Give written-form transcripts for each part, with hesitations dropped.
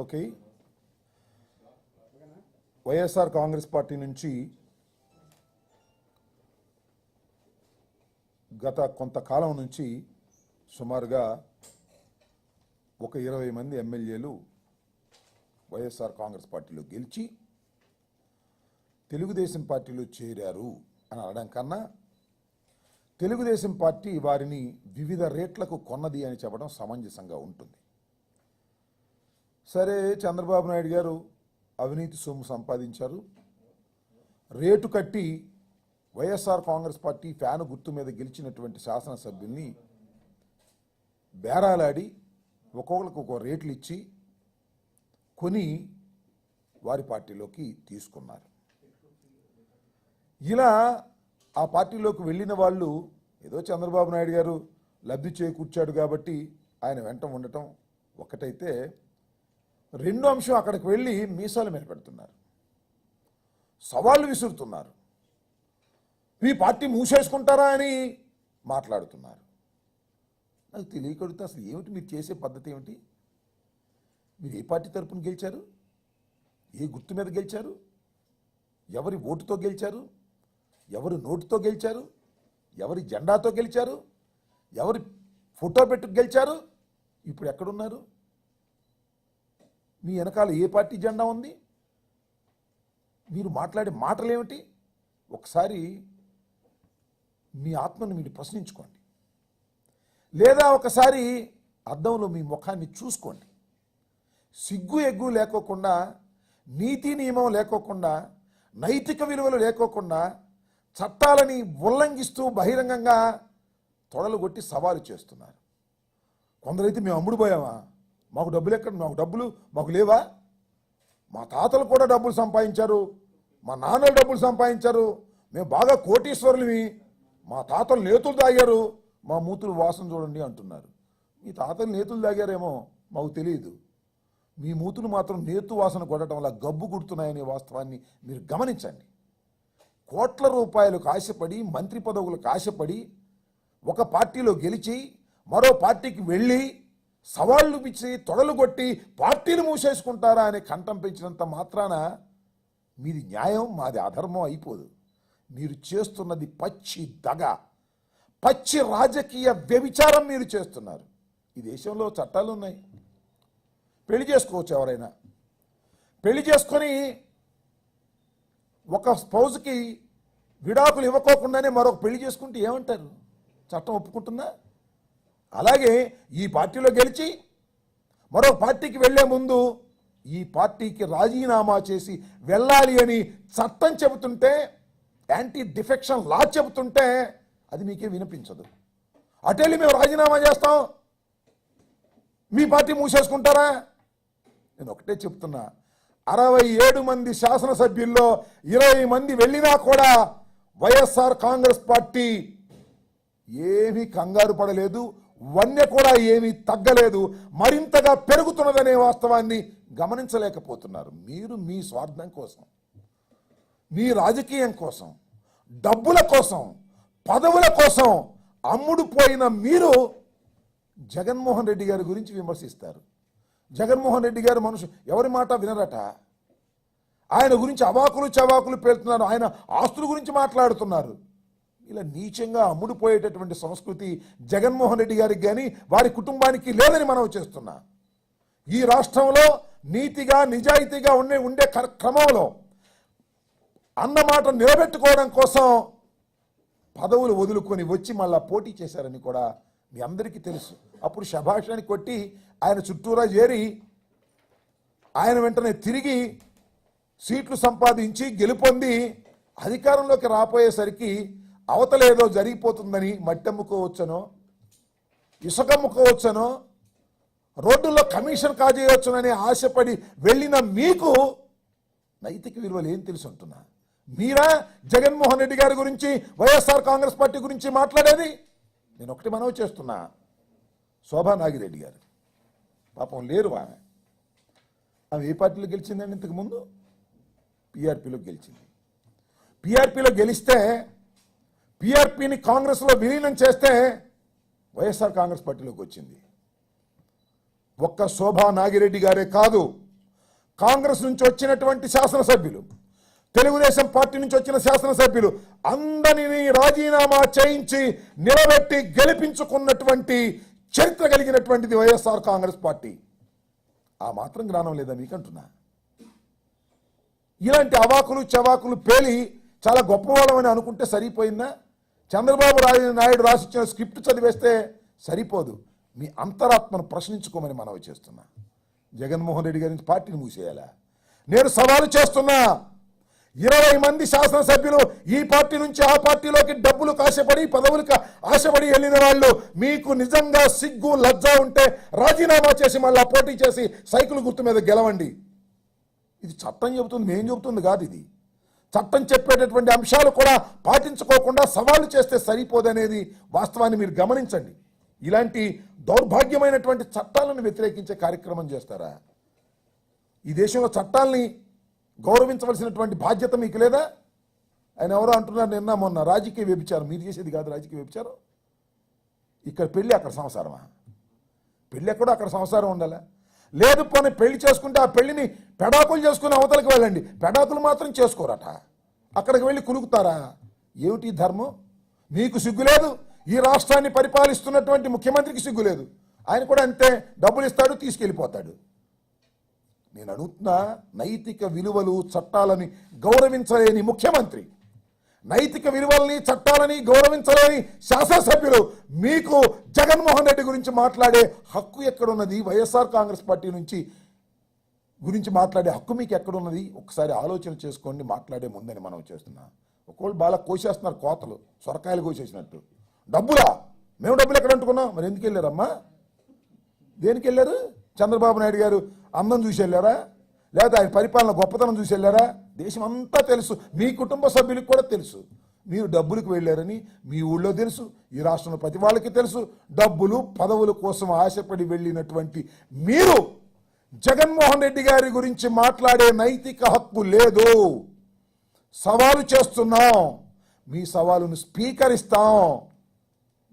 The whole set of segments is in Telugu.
ఓకే, వైఎస్ఆర్ కాంగ్రెస్ పార్టీ నుంచి గత కొంతకాలం నుంచి సుమారుగా ఒక 20 మంది ఎమ్మెల్యేలు వైఎస్ఆర్ కాంగ్రెస్ పార్టీలో గెలిచి తెలుగుదేశం పార్టీలో చేరారు అని అనడం కన్నా తెలుగుదేశం పార్టీ వారిని వివిధ రేట్లకు కొన్నది అని చెప్పడం సమంజసంగా ఉంటుంది. సరే, చంద్రబాబు నాయుడు గారు అవినీతి సొమ్ము సంపాదించారు, రేటు కట్టి వైఎస్ఆర్ కాంగ్రెస్ పార్టీ ఫ్యాను గుర్తు మీద గెలిచినటువంటి శాసనసభ్యుల్ని బేరాలాడి ఒక్కొక్కరికి ఒక్కో రేట్లు ఇచ్చి కొని వారి పార్టీలోకి తీసుకున్నారు. ఇలా ఆ పార్టీలోకి వెళ్ళిన వాళ్ళు ఏదో చంద్రబాబు నాయుడు గారు లబ్ధి చేకూర్చాడు కాబట్టి ఆయన వెంట ఉండటం ఒకటైతే, రెండో అంశం అక్కడికి వెళ్ళి మీసాలు మీద పెడుతున్నారు, సవాళ్ళు విసురుతున్నారు, ఈ పార్టీ మూసేసుకుంటారా అని మాట్లాడుతున్నారు. నాకు తెలియకడుగుతా, అసలు ఏమిటి మీరు చేసే పద్ధతి ఏమిటి? మీరు ఏ పార్టీ తరపున గెలిచారు? ఏ గుర్తు మీద గెలిచారు? ఎవరి ఓటుతో గెలిచారు? ఎవరి నోటుతో గెలిచారు? ఎవరి జెండాతో గెలిచారు? ఎవరి ఫోటో పెట్టుకు గెలిచారు? ఇప్పుడు ఎక్కడున్నారు? మీ వెనకాల ఏ పార్టీ జెండా ఉంది? మీరు మాట్లాడే మాటలు ఏమిటి? ఒకసారి మీ ఆత్మను మీరు ప్రశ్నించుకోండి, లేదా ఒకసారి అద్దంలో మీ ముఖాన్ని చూసుకోండి. సిగ్గు ఎగ్గు లేకోకుండా, నీతి నియమం లేకోకుండా, నైతిక విలువలు లేకోకుండా చట్టాలని ఉల్లంఘిస్తూ బహిరంగంగా తొడలు కొట్టి సవాలు చేస్తున్నారు. కొందరైతే మేము అమ్ముడుపోయామా, మాకు డబ్బులు ఎక్కడ, మాకు లేవా? మా తాతలు కూడా డబ్బులు సంపాదించారు, మా నాన్నలు డబ్బులు సంపాదించారు, మేము బాగా కోటీశ్వరులవి, మా తాతలు నేతులు తాగారు, మా మూతులు వాసన చూడండి అంటున్నారు. మీ తాతలు నేతులు తాగారేమో మాకు తెలియదు, మీ మూతులు మాత్రం నేతు వాసన కొట్టడం వల్ల గబ్బు కుడుతున్నాయనే వాస్తవాన్ని మీరు గమనించండి. కోట్ల రూపాయలకు ఆశపడి, మంత్రి పదవులకు ఆశపడి ఒక పార్టీలో గెలిచి మరో పార్టీకి వెళ్ళి సవాళ్లు పిచ్చి తొడలు కొట్టి పార్టీలు మూసేసుకుంటారా అనే కంఠం పెంచినంత మాత్రాన మీది న్యాయం, మాది అధర్మం అయిపోదు. మీరు చేస్తున్నది పచ్చి దగ, పచ్చి రాజకీయ వ్యభిచారం మీరు చేస్తున్నారు. ఈ దేశంలో చట్టాలు ఉన్నాయి, పెళ్లి చేసుకోవచ్చు. ఎవరైనా పెళ్లి చేసుకొని ఒక స్పౌజ్కి విడాకులు ఇవ్వకోకుండానే మరొక పెళ్లి చేసుకుంటే ఏమంటారు? చట్టం ఒప్పుకుంటుందా? అలాగే ఈ పార్టీలో గెలిచి మరో పార్టీకి వెళ్లే ముందు ఈ పార్టీకి రాజీనామా చేసి వెళ్ళాలి అని చట్టం చెబుతుంటే, యాంటీ డిఫెక్షన్ లా చెబుతుంటే అది మీకే వినిపించదు. అటెళ్ళి మేము రాజీనామా చేస్తాం, మీ పార్టీ మూసేసుకుంటారా? నేను ఒకటే చెప్తున్నా, 67 మంది శాసనసభ్యుల్లో 20 మంది వెళ్ళినా కూడా వైఎస్ఆర్ కాంగ్రెస్ పార్టీ ఏమీ కంగారు పడలేదు, వన్య కూడా ఏమీ తగ్గలేదు, మరింతగా పెరుగుతున్నదనే వాస్తవాన్ని గమనించలేకపోతున్నారు. మీరు మీ స్వార్థం కోసం, మీ రాజకీయం కోసం, డబ్బుల కోసం, పదవుల కోసం అమ్ముడుపోయిన మీరు జగన్మోహన్ రెడ్డి గారి గురించి విమర్శిస్తారు. జగన్మోహన్ రెడ్డి గారు మనుషు ఎవరి మాట వినరట, ఆయన గురించి అవాకులు చవాకులు పెడుతున్నారు, ఆయన ఆస్తుల గురించి మాట్లాడుతున్నారు. ఇలా నీచంగా అమ్ముడుపోయేటటువంటి సంస్కృతి జగన్మోహన్ రెడ్డి గారికి కానీ వారి కుటుంబానికి లేదని మనం చేస్తున్నా. ఈ రాష్ట్రంలో నీతిగా నిజాయితీగా ఉండే క్రమంలో అన్నమాట నిలబెట్టుకోవడం కోసం పదవులు వదులుకొని వచ్చి మళ్ళా పోటీ చేశారని కూడా మీ అందరికీ తెలుసు. అప్పుడు శభాషాన్ని కొట్టి ఆయన చుట్టూరా చేరి ఆయన వెంటనే తిరిగి సీట్లు సంపాదించి గెలుపొంది అధికారంలోకి రాపోయేసరికి అవతలేదో జరిగిపోతుందని మట్టమ్ముకోవచ్చనో, ఇసుకమ్ముకోవచ్చనో, రోడ్డుల్లో కమిషన్ కాజేయవచ్చునని ఆశపడి వెళ్ళిన మీకు నైతిక విలువలు ఏం తెలుసు అంటున్నా? మీరా జగన్మోహన్ రెడ్డి గారి గురించి, వైఎస్ఆర్ కాంగ్రెస్ పార్టీ గురించి మాట్లాడేది? నేను ఒకటి మనవి చేస్తున్నా, శోభా నాగిరెడ్డి గారు పాపం లేరు, ఆమె ఏ పార్టీలో గెలిచిందండి? ఇంతకుముందు పీఆర్పీలో గెలిచింది. పీఆర్పీలో గెలిస్తే పీఆర్పీని కాంగ్రెస్లో విలీనం చేస్తే వైఎస్ఆర్ కాంగ్రెస్ పార్టీలోకి వచ్చింది. ఒక్క శోభా నాగిరెడ్డి గారే కాదు, కాంగ్రెస్ నుంచి వచ్చినటువంటి శాసనసభ్యులు, తెలుగుదేశం పార్టీ నుంచి వచ్చిన శాసనసభ్యులు అందరినీ రాజీనామా చేయించి నిలబెట్టి గెలిపించుకున్నటువంటి చరిత్ర కలిగినటువంటిది వైఎస్ఆర్ కాంగ్రెస్ పార్టీ. ఆ మాత్రం జ్ఞానం లేదా మీకంటున్నా? ఇలాంటి అవాకులు చవాకులు పేలి చాలా గొప్పవాళ్ళమని అనుకుంటే సరిపోయిందా? చంద్రబాబు నాయుడు రాసిచ్చిన స్క్రిప్ట్ చదివేస్తే సరిపోదు. మీ అంతరాత్మను ప్రశ్నించుకోమని మనవి చేస్తున్నా. జగన్మోహన్ రెడ్డి గారి పార్టీని మూసేయాలా? నేను సవాలు చేస్తున్నా. 20 మంది శాసనసభ్యులు ఈ పార్టీ నుంచి ఆ పార్టీలోకి డబ్బులు కాశపడి పదవులకు ఆశపడి వెళ్ళిన వాళ్ళు, మీకు నిజంగా సిగ్గు లజ్జ ఉంటే రాజీనామా చేసి మళ్ళీ పోటీ చేసి సైకిల్ గుర్తు మీద గెలవండి. ఇది చట్టం చెబుతుంది, మేం చెబుతుంది కాదు. ఇది చట్టం చెప్పేటటువంటి అంశాలు కూడా పాటించుకోకుండా సవాలు చేస్తే సరిపోదనేది వాస్తవాన్ని మీరు గమనించండి. ఇలాంటి దౌర్భాగ్యమైనటువంటి చట్టాలను వ్యతిరేకించే కార్యక్రమం చేస్తారా? ఈ దేశంలో చట్టాలని గౌరవించవలసినటువంటి బాధ్యత మీకు లేదా? ఆయన ఎవరో అంటున్నారు నిన్న మొన్న రాజకీయ వ్యభిచారం. మీరు చేసేది కాదు రాజకీయ వ్యభిచారం. ఇక్కడ పెళ్ళి అక్కడ సంసారమా? పెళ్ళి ఎక్కడో అక్కడ సంసారం ఉండాలా? లేదు పోనీ పెళ్లి చేసుకుంటే ఆ పెళ్లిని పెడాకులు చేసుకుని అవతలకి వెళ్ళండి. పెడాకులు మాత్రం చేసుకోరట. అక్కడికి వెళ్ళి కులుకుతారా? ఏమిటి ధర్మం? మీకు సిగ్గు లేదు. ఈ రాష్ట్రాన్ని పరిపాలిస్తున్నటువంటి ముఖ్యమంత్రికి సిగ్గు లేదు. ఆయన కూడా అంతే, డబ్బులు ఇస్తాడు, తీసుకెళ్ళిపోతాడు. నేను అడుగుతున్నా, నైతిక విలువలు చట్టాలని గౌరవించలేని ముఖ్యమంత్రి, నైతిక విలువల్ని చట్టాలని గౌరవించలేని శాసనసభ్యులు, మీకు జగన్మోహన్ రెడ్డి గురించి మాట్లాడే హక్కు ఎక్కడున్నది? వైఎస్ఆర్ కాంగ్రెస్ పార్టీ నుంచి గురించి మాట్లాడే హక్కు మీకు ఎక్కడున్నది? ఒకసారి ఆలోచన చేసుకోండి మాట్లాడే ముందని మనం చేస్తున్నా. ఒకళ్ళు బాగా కోసేస్తున్నారు, కోతలు సొరకాయలు కోసేసినట్టు. డబ్బులా? మేము డబ్బులు ఎక్కడ అంటుకున్నాం? మరి ఎందుకు వెళ్ళారమ్మా? దేనికి వెళ్ళారు? చంద్రబాబు నాయుడు గారు అందం చూసి వెళ్ళారా? లేదా ఆయన పరిపాలన గొప్పతనం చూసి వెళ్ళారా? దేశం అంతా తెలుసు, మీ కుటుంబ సభ్యులకు కూడా తెలుసు మీరు డబ్బులకు వెళ్ళారని. మీ ఊళ్ళో తెలుసు, ఈ రాష్ట్రంలో ప్రతి వాళ్ళకి తెలుసు. డబ్బులు పదవుల కోసం ఆశపడి వెళ్ళినటువంటి మీరు జగన్మోహన్ రెడ్డి గారి గురించి మాట్లాడే నైతిక హక్కు లేదు. సవాలు చేస్తున్నాం, మీ సవాలును స్వీకరిస్తాం.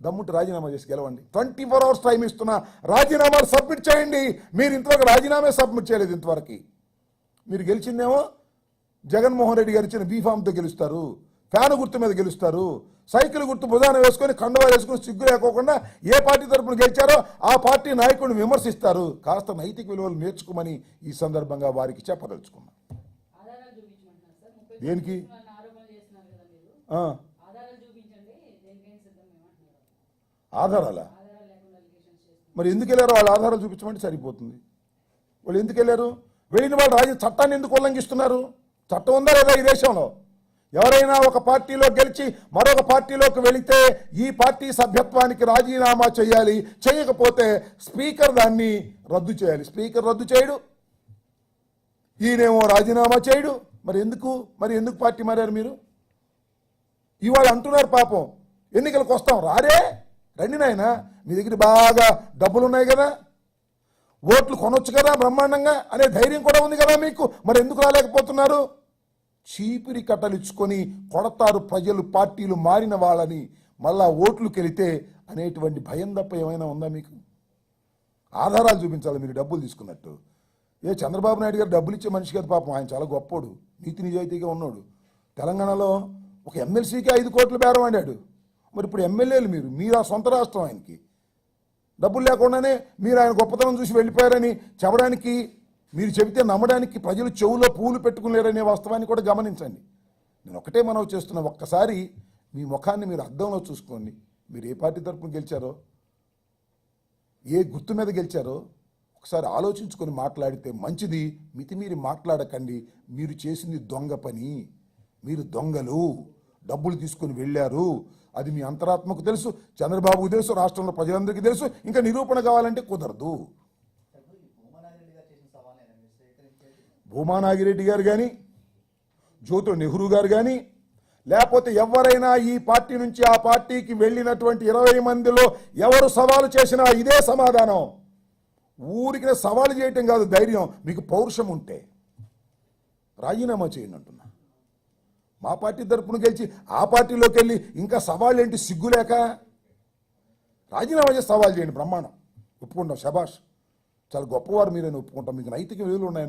దమ్ముంటే రాజీనామా చేసి గెలవండి. 24 hours టైం ఇస్తున్నా, రాజీనామాలు సబ్మిట్ చేయండి. మీరు ఇంతవరకు రాజీనామా సబ్మిట్ చేయలేదు. ఇంతవరకు మీరు గెలిచిందేమో జగన్మోహన్ రెడ్డి గారు ఇచ్చిన బీఫామ్తో గెలుస్తారు, ఫ్యాన్ గుర్తు మీద గెలుస్తారు, సైకిల్ గుర్తు భుజాన వేసుకొని కండువా వేసుకొని సిగ్గు లేకోకుండా ఏ పార్టీ తరపున గెలిచారో ఆ పార్టీ నాయకుడిని విమర్శిస్తారు. కాస్త నైతిక విలువలు నేర్చుకోమని ఈ సందర్భంగా వారికి చెప్పదలుచుకున్నా. దేనికి? ఆధారాలా? మరి ఎందుకు వెళ్ళారో వాళ్ళ ఆధారాలు చూపించమంటే సరిపోతుంది. వాళ్ళు ఎందుకు వెళ్ళారు? వెళ్ళిన వాళ్ళు చట్టాన్ని ఎందుకు ఉల్లంఘిస్తున్నారు? చట్టం ఉందా లేదా ఈ దేశంలో? ఎవరైనా ఒక పార్టీలో గెలిచి మరొక పార్టీలోకి వెళితే ఈ పార్టీ సభ్యత్వానికి రాజీనామా చేయాలి. చేయకపోతే స్పీకర్ దాన్ని రద్దు చేయాలి. స్పీకర్ రద్దు చేయడు, ఈయనేమో రాజీనామా చేయడు. మరి ఎందుకు పార్టీ మారారు మీరు? ఇవాళ అంటున్నారు పాపం ఎన్నికలకు వస్తాం. రారే, రండి నాయన, మీ దగ్గర బాగా డబ్బులున్నాయి కదా, ఓట్లు కొనొచ్చు కదా బ్రహ్మాండంగా అనే ధైర్యం కూడా ఉంది కదా మీకు. మరి ఎందుకు రాలేకపోతున్నారు? చీపిరి కట్టలిచ్చుకొని కొడతారు ప్రజలు పార్టీలు మారిన వాళ్ళని, మళ్ళా ఓట్లుకెళితే అనేటువంటి భయం తప్ప ఏమైనా ఉందా మీకు? ఆధారాలు చూపించాలి మీరు డబ్బులు తీసుకున్నట్టు. చంద్రబాబు నాయుడు గారు డబ్బులు ఇచ్చే మనిషి కదా పాపం, ఆయన చాలా గొప్పోడు, నీతి నిజాయితీగా ఉన్నాడు. తెలంగాణలో ఒక ఎమ్మెల్సీకి 5 కోట్లు బేరం ఆడాడు. మరి ఇప్పుడు ఎమ్మెల్యేలు మీరు ఆ సొంత రాష్ట్రం, ఆయనకి డబ్బులు లేకుండానే మీరు ఆయన గొప్పతనం చూసి వెళ్ళిపోయారని చెప్పడానికి, మీరు చెబితే నమ్మడానికి ప్రజలు చెవులో పూలు పెట్టుకునేరనే వాస్తవాన్ని కూడా గమనించండి. నేను ఒకటే మనవి చేస్తున్నా, ఒక్కసారి మీ ముఖాన్ని మీరు అద్దంలో చూసుకోండి. మీరు ఏ పార్టీ తరపున గెలిచారో, ఏ గుర్తు మీద గెలిచారో ఒకసారి ఆలోచించుకొని మాట్లాడితే మంచిది. మితిమీరి మాట్లాడకండి. మీరు చేసింది దొంగ పని, మీరు దొంగలు, డబ్బులు తీసుకొని వెళ్ళారు. అది మీ అంతరాత్మకు తెలుసు, చంద్రబాబుకు తెలుసు, రాష్ట్రంలో ప్రజలందరికీ తెలుసు. ఇంకా నిరూపణ కావాలంటే కుదరదు. భూమానాగిరెడ్డి గారు కానీ, జ్యోతుల నెహ్రూ గారు కానీ, లేకపోతే ఎవరైనా ఈ పార్టీ నుంచి ఆ పార్టీకి వెళ్ళినటువంటి 20 మందిలో ఎవరు సవాలు చేసినా ఇదే సమాధానం. ఊరికి సవాలు చేయటం కాదు ధైర్యం, మీకు పౌరుషం ఉంటే రాజీనామా చేయండి అంటున్నా. మా పార్టీ తరపున గెలిచి ఆ పార్టీలోకి వెళ్ళి ఇంకా సవాళ్ళు ఏంటి? సిగ్గులేక రాజీనామా చేసి సవాల్ చేయండి. బ్రహ్మాండం, ఒప్పుకుంటాం. శభాష్, చాలా గొప్పవారు మీరని ఒప్పుకుంటాం. మీకు నైతిక విలువలు ఉన్నాయని